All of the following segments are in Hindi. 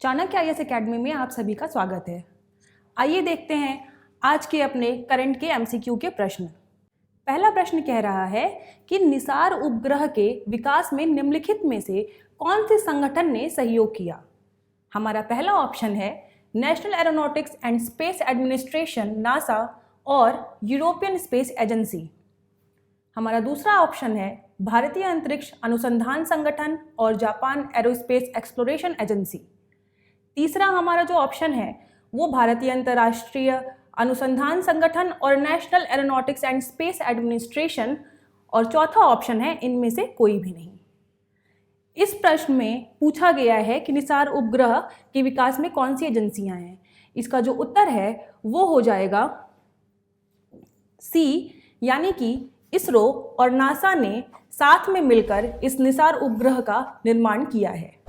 चाणक्य आईएएस एकेडमी में आप सभी का स्वागत है। आइए देखते हैं आज के अपने करंट के एमसीक्यू के प्रश्न। पहला प्रश्न कह रहा है कि निसार उपग्रह के विकास में निम्नलिखित में से कौन से संगठन ने सहयोग किया। हमारा पहला ऑप्शन है national aeronautics and space administration NASA और यूरोपियन स्पेस एजेंसी। हमारा दूसरा ऑप्शन है भारतीय अंतरिक्ष अनुसंधान संगठन और जापान एरोस्पेस एक्सप्लोरेशन एजेंसी। तीसरा हमारा जो ऑप्शन है वो भारतीय अंतर्राष्ट्रीय अनुसंधान संगठन और national aeronautics and space administration. और चौथा ऑप्शन है इनमें से कोई भी नहीं। इस प्रश्न में पूछा गया है कि निसार उपग्रह के विकास में कौन सी एजेंसियां हैं। इसका जो उत्तर है वो हो जाएगा सी, यानी कि इसरो और नासा ने साथ में मिलकर इस निसार उपग्रह का निर्माण किया है।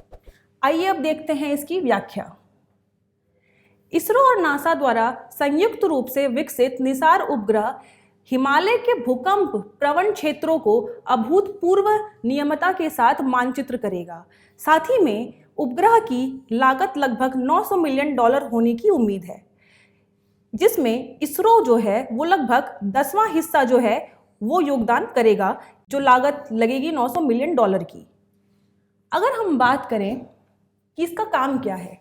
आइए अब देखते हैं इसकी व्याख्या। इसरो और नासा द्वारा संयुक्त रूप से विकसित निसार उपग्रह हिमालय के भूकंप प्रवण क्षेत्रों को अभूतपूर्व नियमता के साथ मानचित्र करेगा। साथ ही में उपग्रह की लागत लगभग $900 मिलियन होने की उम्मीद है, जिसमें इसरो जो है वो लगभग 10वां हिस्सा जो है वो योगदान करेगा, जो लागत लगेगी $900 मिलियन की। अगर हम बात करें कि इसका काम क्या है,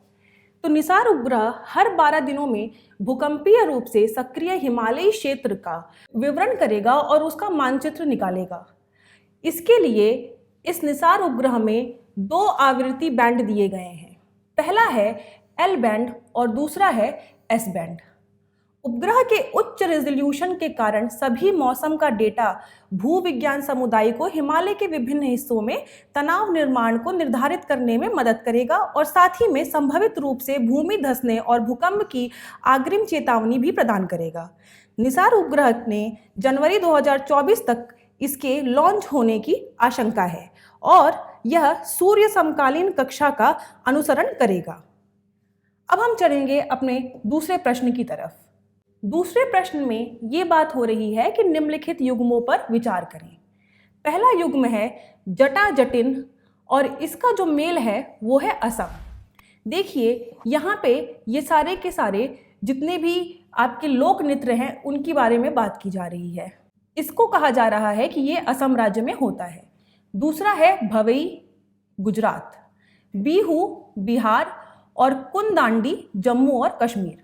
तो निसार उपग्रह हर 12 दिनों में भूकंपीय रूप से सक्रिय हिमालयी क्षेत्र का विवरण करेगा और उसका मानचित्र निकालेगा। इसके लिए इस निसार उपग्रह में 2 आवृत्ति बैंड दिए गए हैं। पहला है एल बैंड और दूसरा है एस बैंड। उपग्रह के उच्च रेजोल्यूशन के कारण सभी मौसम का डेटा भूविज्ञान समुदाय को हिमालय के विभिन्न हिस्सों में तनाव निर्माण को निर्धारित करने में मदद करेगा और साथ ही में संभावित रूप से भूमि धंसने और भूकंप की अग्रिम चेतावनी भी प्रदान करेगा। निसार उपग्रह ने जनवरी 2024 तक इसके लॉन्च होने की आशंका है और यह सूर्य समकालीन कक्षा का अनुसरण करेगा। अब हम चलेंगे अपने दूसरे प्रश्न की तरफ। दूसरे प्रश्न में ये बात हो रही है कि निम्नलिखित युग्मों पर विचार करें। पहला युग्म है जटा जटिन और इसका जो मेल है वो है असम। देखिए यहाँ पे ये सारे के सारे जितने भी आपके लोक नृत्य हैं उनके बारे में बात की जा रही है। इसको कहा जा रहा है कि ये असम राज्य में होता है। दूसरा है भवई गुजरात, बिहू बिहार और कुंदांडी जम्मू और कश्मीर।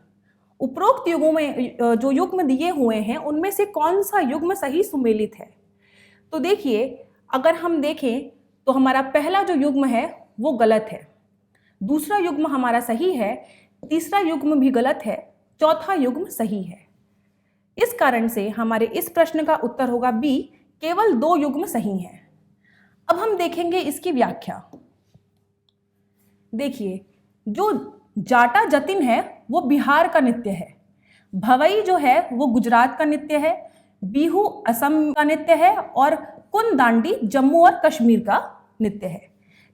उपरोक्त युग्मों में जो युग्म दिए हुए हैं उनमें से कौन सा युग्म सही सुमेलित है। तो देखिए अगर हम देखें तो हमारा पहला जो युग्म है वो गलत है, दूसरा युग्म हमारा सही है, तीसरा युग्म भी गलत है, चौथा युग्म सही है। इस कारण से हमारे इस प्रश्न का उत्तर होगा बी, केवल 2 युग्म सही हैं। अब हम देखेंगे इसकी व्याख्या। देखिए जो जाटा जतिन है वो बिहार का नृत्य है, भवई जो है वो गुजरात का नृत्य है, बिहू असम का नृत्य है और कुंदांडी जम्मू और कश्मीर का नृत्य है।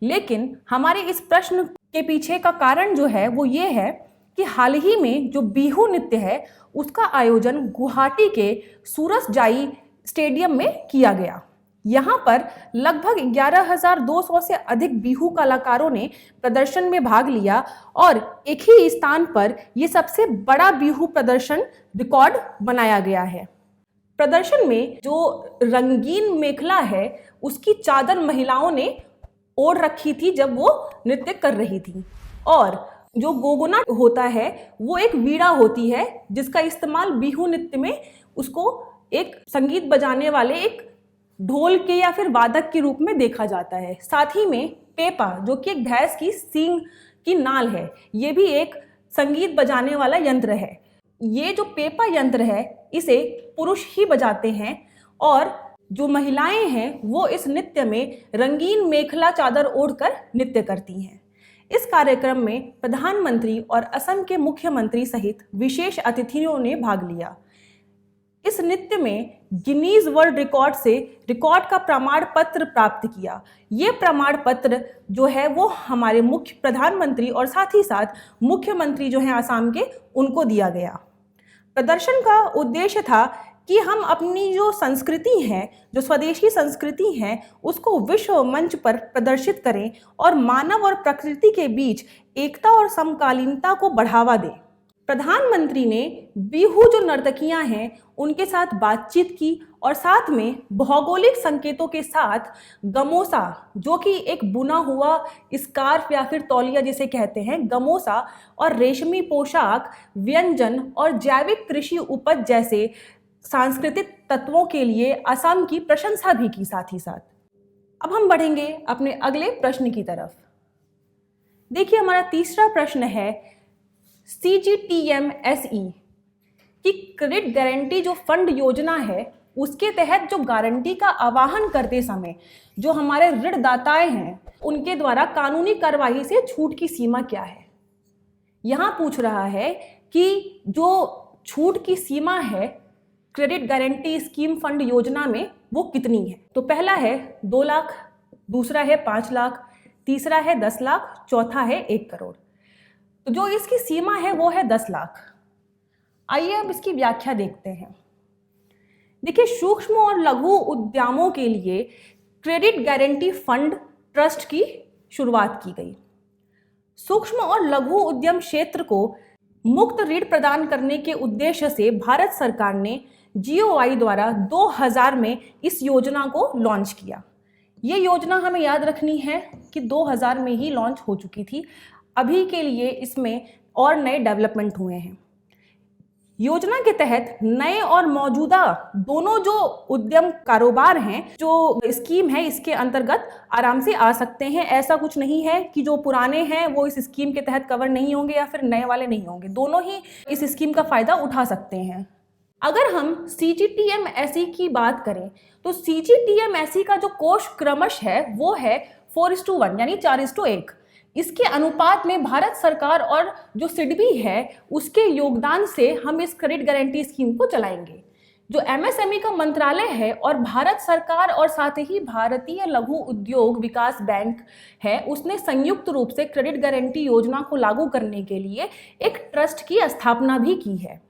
लेकिन हमारे इस प्रश्न के पीछे का कारण जो है वो ये है कि हाल ही में जो बिहू नृत्य है उसका आयोजन गुवाहाटी के सूरसजाई स्टेडियम में किया गया। यहाँ पर लगभग 11,200 से अधिक बिहू कलाकारों ने प्रदर्शन में भाग लिया और एक ही स्थान पर ये सबसे बड़ा बिहू प्रदर्शन रिकॉर्ड बनाया गया है। प्रदर्शन में जो रंगीन मेखला है उसकी चादर महिलाओं ने ओढ़ रखी थी जब वो नृत्य कर रही थी, और जो गोगुना होता है वो एक वीणा होती है जिसका इस्तेमाल बिहू नृत्य में उसको एक संगीत बजाने वाले एक ढोल के या फिर वादक के रूप में देखा जाता है। साथ ही में पेपा जो कि एक भैंस की सींग की नाल है, ये भी एक संगीत बजाने वाला यंत्र है। ये जो पेपा यंत्र है इसे पुरुष ही बजाते हैं और जो महिलाएं हैं वो इस नृत्य में रंगीन मेखला चादर ओढ़कर नृत्य करती हैं। इस कार्यक्रम में प्रधानमंत्री और असम के मुख्यमंत्री सहित विशेष अतिथियों ने भाग लिया। इस नृत्य में गिनीज वर्ल्ड रिकॉर्ड से रिकॉर्ड का प्रमाण पत्र प्राप्त किया। ये प्रमाण पत्र जो है वो हमारे मुख्य प्रधानमंत्री और साथ ही साथ मुख्यमंत्री जो हैं आसाम के उनको दिया गया। प्रदर्शन का उद्देश्य था कि हम अपनी जो संस्कृति है, जो स्वदेशी संस्कृति है, उसको विश्व मंच पर प्रदर्शित करें और मानव और प्रकृति के बीच एकता और समकालीनता को बढ़ावा दें। प्रधानमंत्री ने बिहू जो नर्तकियां हैं उनके साथ बातचीत की और साथ में भौगोलिक संकेतों के साथ गमोसा, जो कि एक बुना हुआ स्कार्फ या फिर तौलिया जिसे कहते हैं, गमोसा और रेशमी पोशाक, व्यंजन और जैविक कृषि उपज जैसे सांस्कृतिक तत्वों के लिए असम की प्रशंसा भी की साथ ही साथ। अब हम बढ़ेंगे अपने अगले प्रश्न की तरफ। देखिए, हमारा तीसरा प्रश्न है CGTMSE की क्रेडिट गारंटी जो फंड योजना है, उसके तहत जो गारंटी का आवाहन करते समय जो हमारे ऋणदाताएं हैं उनके द्वारा कानूनी कार्रवाई से छूट की सीमा क्या है। यहाँ पूछ रहा है कि जो छूट की सीमा है क्रेडिट गारंटी स्कीम फंड योजना में वो कितनी है। तो पहला है 2 लाख, दूसरा है 5 लाख, तीसरा है 10 लाख, चौथा है 1 करोड़। तो जो इसकी सीमा है वो है 10 लाख। आइए अब इसकी व्याख्या देखते हैं। देखिए, सूक्ष्म और लघु उद्यमों के लिए क्रेडिट गारंटी फंड ट्रस्ट की शुरुआत की गई। सूक्ष्म और लघु उद्यम क्षेत्र को मुक्त ऋण प्रदान करने के उद्देश्य से भारत सरकार ने GOI द्वारा 2000 में इस योजना को लॉन्च किया। ये योजना हमें याद रखनी है कि 2000 में ही लॉन्च हो चुकी थी। अभी के लिए इसमें और नए डेवलपमेंट हुए हैं। योजना के तहत नए और मौजूदा दोनों जो उद्यम कारोबार हैं, जो स्कीम है इसके अंतर्गत आराम से आ सकते हैं। ऐसा कुछ नहीं है कि जो पुराने हैं वो इस स्कीम के तहत कवर नहीं होंगे या फिर नए वाले नहीं होंगे, दोनों ही इस स्कीम का फायदा उठा सकते हैं। अगर हम CGTMSE की बात करें तो CGTMSE का जो कोष क्रमश है वो है 4:1 यानी 4:1। इसके अनुपात में भारत सरकार और जो सिडबी है उसके योगदान से हम इस क्रेडिट गारंटी स्कीम को चलाएंगे। जो MSME का मंत्रालय है और भारत सरकार और साथ ही भारतीय लघु उद्योग विकास बैंक है, उसने संयुक्त रूप से क्रेडिट गारंटी योजना को लागू करने के लिए एक ट्रस्ट की स्थापना भी की है।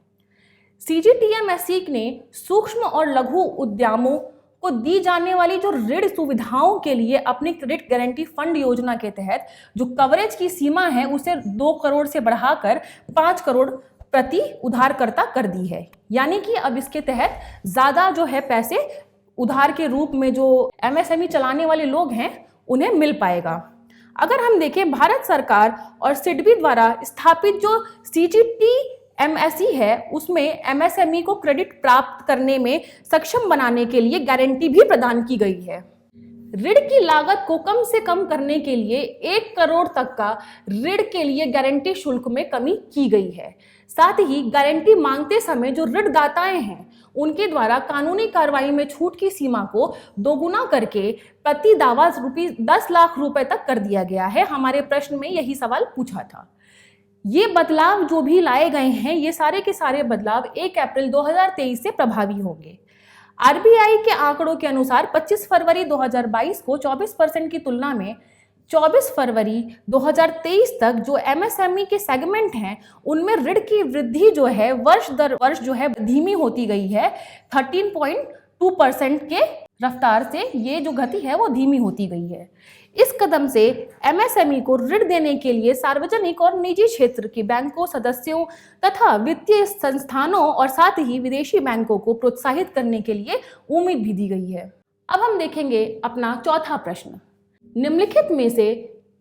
CGTMSE ने सूक्ष्म और लघु उद्यमों को दी जाने वाली जो ऋण सुविधाओं के लिए अपनी क्रेडिट गारंटी फंड योजना के तहत जो कवरेज की सीमा है उसे 2 करोड़ से बढ़ाकर 5 करोड़ प्रति उधारकर्ता कर दी है। यानी कि अब इसके तहत ज़्यादा जो है पैसे उधार के रूप में जो MSME चलाने वाले लोग हैं उन्हें मिल पाएगा। अगर हम देखें भारत सरकार और सिडबी द्वारा स्थापित जो CGTMSE है उसमें MSME को क्रेडिट प्राप्त करने में सक्षम बनाने के लिए गारंटी भी प्रदान की गई है। ऋण की लागत को कम से कम करने के लिए 1 करोड़ तक का ऋण के लिए गारंटी शुल्क में कमी की गई है। साथ ही गारंटी मांगते समय जो ऋणदाताएं हैं उनके द्वारा कानूनी कार्रवाई में छूट की सीमा को दोगुना करके प्रति दावा ₹10 लाख तक कर दिया गया है। हमारे प्रश्न में यही सवाल पूछा था। ये बदलाव जो भी लाए गए हैं ये सारे के सारे बदलाव 1 अप्रैल 2023 से प्रभावी होंगे। RBI के आंकड़ों के अनुसार 25 फरवरी 2022 को 24% की तुलना में 24 फरवरी 2023 तक जो MSME के सेगमेंट हैं उनमें ऋण की वृद्धि जो है वर्ष दर वर्ष जो है धीमी होती गई है। 13.2% के रफ्तार से ये जो गति है वो धीमी होती गई है। इस कदम से MSME को ऋण देने के लिए सार्वजनिक और निजी क्षेत्र के बैंकों, सदस्यों तथा वित्तीय संस्थानों और साथ ही विदेशी बैंकों को प्रोत्साहित करने के लिए उम्मीद भी दी गई है। अब हम देखेंगे अपना चौथा प्रश्न। निम्नलिखित में से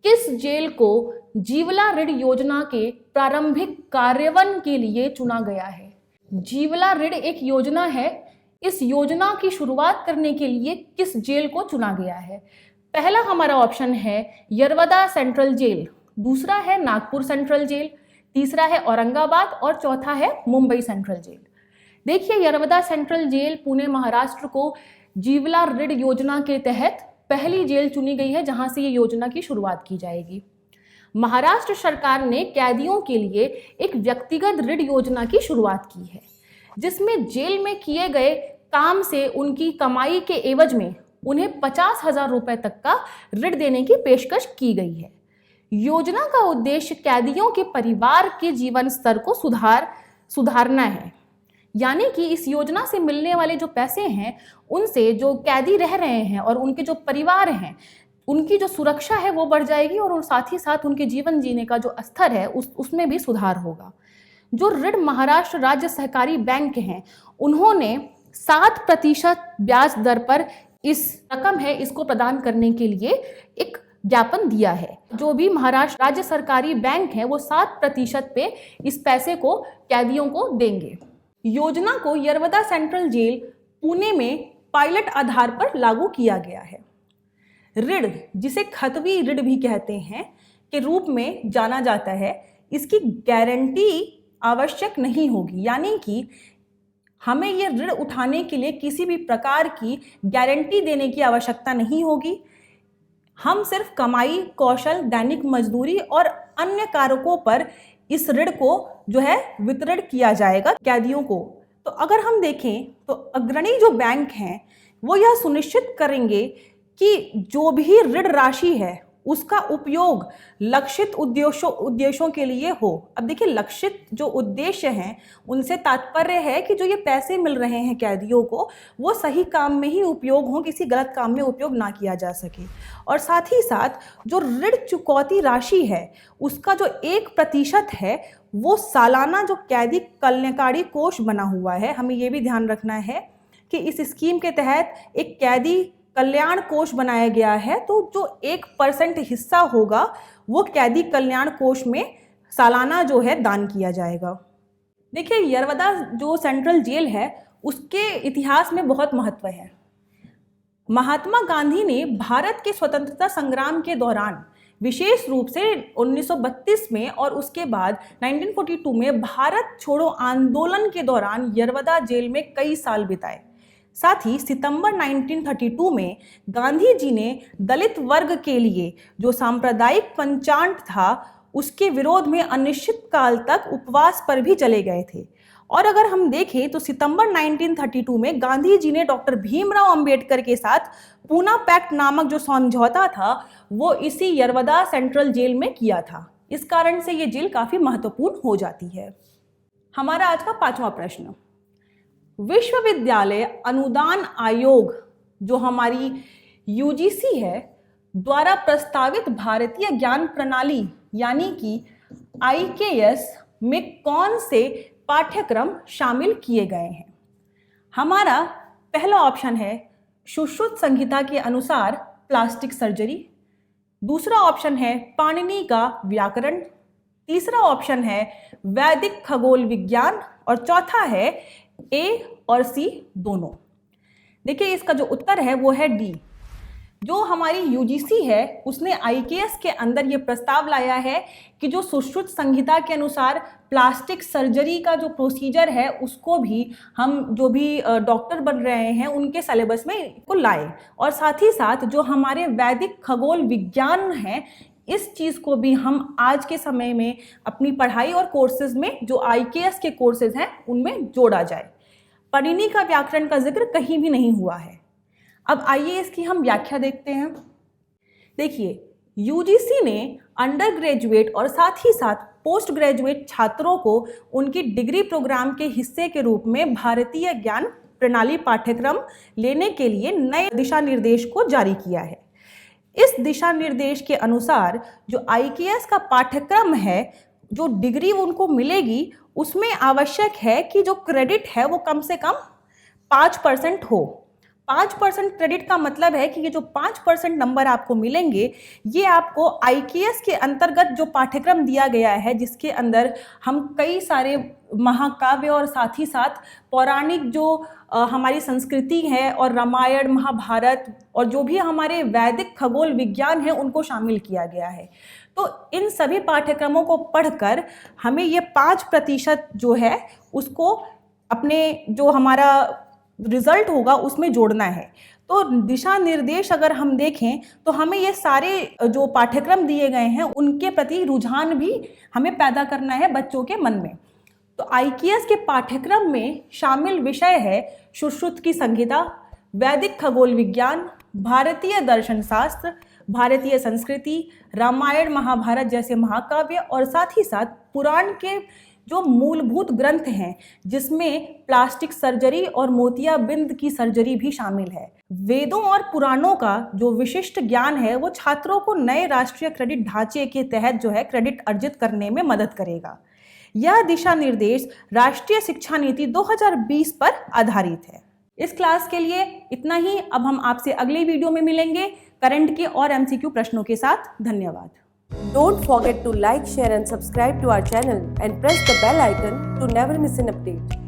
किस जेल को जीवला ऋण योजना के प्रारंभिक कार्यान्वयन के लिए चुना गया है? जीवला ऋण एक योजना है। इस योजना की शुरुआत करने के लिए किस जेल को चुना गया है? पहला हमारा ऑप्शन है यरवदा सेंट्रल जेल, दूसरा है नागपुर सेंट्रल जेल, तीसरा है औरंगाबाद और चौथा है मुंबई सेंट्रल जेल। देखिए, यरवदा सेंट्रल जेल पुणे महाराष्ट्र को जीवला ऋण योजना के तहत पहली जेल चुनी गई है जहां से ये योजना की शुरुआत की जाएगी। महाराष्ट्र सरकार ने कैदियों के लिए एक व्यक्तिगत ऋण योजना की शुरुआत की है जिसमें जेल में किए गए काम से उनकी कमाई के एवज में उन्हें 50,000 रुपए तक का ऋण देने की पेशकश की गई है। योजना का उद्देश्य कैदियों के परिवार के जीवन स्तर को सुधारना है। यानी कि इस योजना से मिलने वाले जो पैसे हैं उनसे जो कैदी रह रहे हैं और उनके जो परिवार हैं उनकी जो सुरक्षा है वो बढ़ जाएगी और साथ ही साथ उनके जीवन जीने का जो स्तर है उसमें भी सुधार होगा। जो ऋण महाराष्ट्र राज्य सहकारी बैंक हैं उन्होंने 7% ब्याज दर पर इस रकम है इसको प्रदान करने के लिए एक ज्ञापन दिया है। जो भी महाराष्ट्र राज्य सरकारी बैंक है वो 7% पे इस पैसे को कैदियों को देंगे। योजना को यरवदा सेंट्रल जेल पुणे में पायलट आधार पर लागू किया गया है। ऋण, जिसे खतवी ऋण भी कहते हैं, के रूप में जाना जाता है, इसकी गारंटी आवश्यक नहीं होगी, यानी कि हमें ये ऋण उठाने के लिए किसी भी प्रकार की गारंटी देने की आवश्यकता नहीं होगी। हम सिर्फ कमाई, कौशल, दैनिक मजदूरी और अन्य कारकों पर इस ऋण को जो है वितरण किया जाएगा कैदियों को। तो अगर हम देखें तो अग्रणी जो बैंक हैं वो यह सुनिश्चित करेंगे कि जो भी ऋण राशि है उसका उपयोग लक्षित उद्देश्यों के लिए हो। अब देखिए, लक्षित जो उद्देश्य हैं उनसे तात्पर्य है कि जो ये पैसे मिल रहे हैं कैदियों को वो सही काम में ही उपयोग हो, किसी गलत काम में उपयोग ना किया जा सके। और साथ ही साथ जो ऋण चुकौती राशि है उसका जो 1% है वो सालाना जो कैदी कल्याणकारी कोष बना हुआ है, हमें ये भी ध्यान रखना है कि इस स्कीम के तहत एक कैदी कल्याण कोष बनाया गया है। तो जो 1% हिस्सा होगा वो कैदी कल्याण कोष में सालाना जो है दान किया जाएगा। देखिए, यरवदा जो सेंट्रल जेल है उसके इतिहास में बहुत महत्व है। महात्मा गांधी ने भारत के स्वतंत्रता संग्राम के दौरान, विशेष रूप से 1932 में और उसके बाद 1942 में भारत छोड़ो आंदोलन के दौरान यरवदा जेल में कई साल बिताए। साथ ही सितंबर 1932 में गांधी जी ने दलित वर्ग के लिए जो सांप्रदायिक पंचांग था उसके विरोध में अनिश्चित काल तक उपवास पर भी चले गए थे। और अगर हम देखें तो सितंबर 1932 में गांधी जी ने डॉक्टर भीमराव अंबेडकर के साथ पूना पैक्ट नामक जो समझौता था वो इसी यरवदा सेंट्रल जेल में किया था। इस कारण से ये जेल काफ़ी महत्वपूर्ण हो जाती है। हमारा आज का 5वां प्रश्न, विश्वविद्यालय अनुदान आयोग जो हमारी यूजीसी है द्वारा प्रस्तावित भारतीय ज्ञान प्रणाली यानी कि IKS में कौन से पाठ्यक्रम शामिल किए गए हैं? हमारा पहला ऑप्शन है सुश्रुत संहिता के अनुसार प्लास्टिक सर्जरी, दूसरा ऑप्शन है पाणिनि का व्याकरण, तीसरा ऑप्शन है वैदिक खगोल विज्ञान और चौथा है A और C दोनों। देखिए, इसका जो उत्तर है वो है D। जो हमारी यूजीसी है उसने IKS के अंदर ये प्रस्ताव लाया है कि जो सुश्रुत संहिता के अनुसार प्लास्टिक सर्जरी का जो प्रोसीजर है उसको भी हम जो भी डॉक्टर बन रहे हैं उनके सिलेबस में को लाए, और साथ ही साथ जो हमारे वैदिक खगोल विज्ञान है इस चीज़ को भी हम आज के समय में अपनी पढ़ाई और कोर्सेज में जो IKS के कोर्सेज हैं उनमें जोड़ा जाए। पाणिनि का व्याकरण का जिक्र कहीं भी नहीं हुआ है। अब आइए इसकी हम व्याख्या देखते हैं। देखिए, यूजीसी ने अंडर ग्रेजुएट और साथ ही साथ पोस्ट ग्रेजुएट छात्रों को उनकी डिग्री प्रोग्राम के हिस्से के रूप में भारतीय ज्ञान प्रणाली पाठ्यक्रम लेने के लिए नए दिशा निर्देश को जारी किया है। इस दिशा निर्देश के अनुसार जो IKS का पाठ्यक्रम है, जो डिग्री उनको मिलेगी उसमें आवश्यक है कि जो क्रेडिट है वो कम से कम 5% हो। 5% क्रेडिट का मतलब है कि ये जो 5% नंबर आपको मिलेंगे ये आपको IKS के अंतर्गत जो पाठ्यक्रम दिया गया है जिसके अंदर हम कई सारे महाकाव्य और साथ ही साथ पौराणिक जो हमारी संस्कृति है और रामायण, महाभारत और जो भी हमारे वैदिक खगोल विज्ञान है उनको शामिल किया गया है। तो इन सभी पाठ्यक्रमों को पढ़कर हमें ये 5% जो है उसको अपने जो हमारा रिजल्ट होगा उसमें जोड़ना है। तो दिशा निर्देश अगर हम देखें तो हमें ये सारे जो पाठ्यक्रम दिए गए हैं उनके प्रति रुझान भी हमें पैदा करना है बच्चों के मन में। तो IKS के पाठ्यक्रम में शामिल विषय है सुश्रुत की संहिता, वैदिक खगोल विज्ञान, भारतीय दर्शन शास्त्र, भारतीय संस्कृति, रामायण महाभारत जैसे महाकाव्य और साथ ही साथ पुराण के जो मूलभूत ग्रंथ हैं, जिसमें प्लास्टिक सर्जरी और मोतियाबिंद की सर्जरी भी शामिल है। वेदों और पुराणों का जो विशिष्ट ज्ञान है वो छात्रों को नए राष्ट्रीय क्रेडिट ढांचे के तहत जो है क्रेडिट अर्जित करने में मदद करेगा। यह दिशा निर्देश राष्ट्रीय शिक्षा नीति 2020 पर आधारित है। इस क्लास के लिए इतना ही। अब हम आपसे अगले वीडियो में मिलेंगे करंट के और MCQ प्रश्नों के साथ। धन्यवाद। Don't forget to like, share and subscribe to our channel and press the bell icon to never miss an update.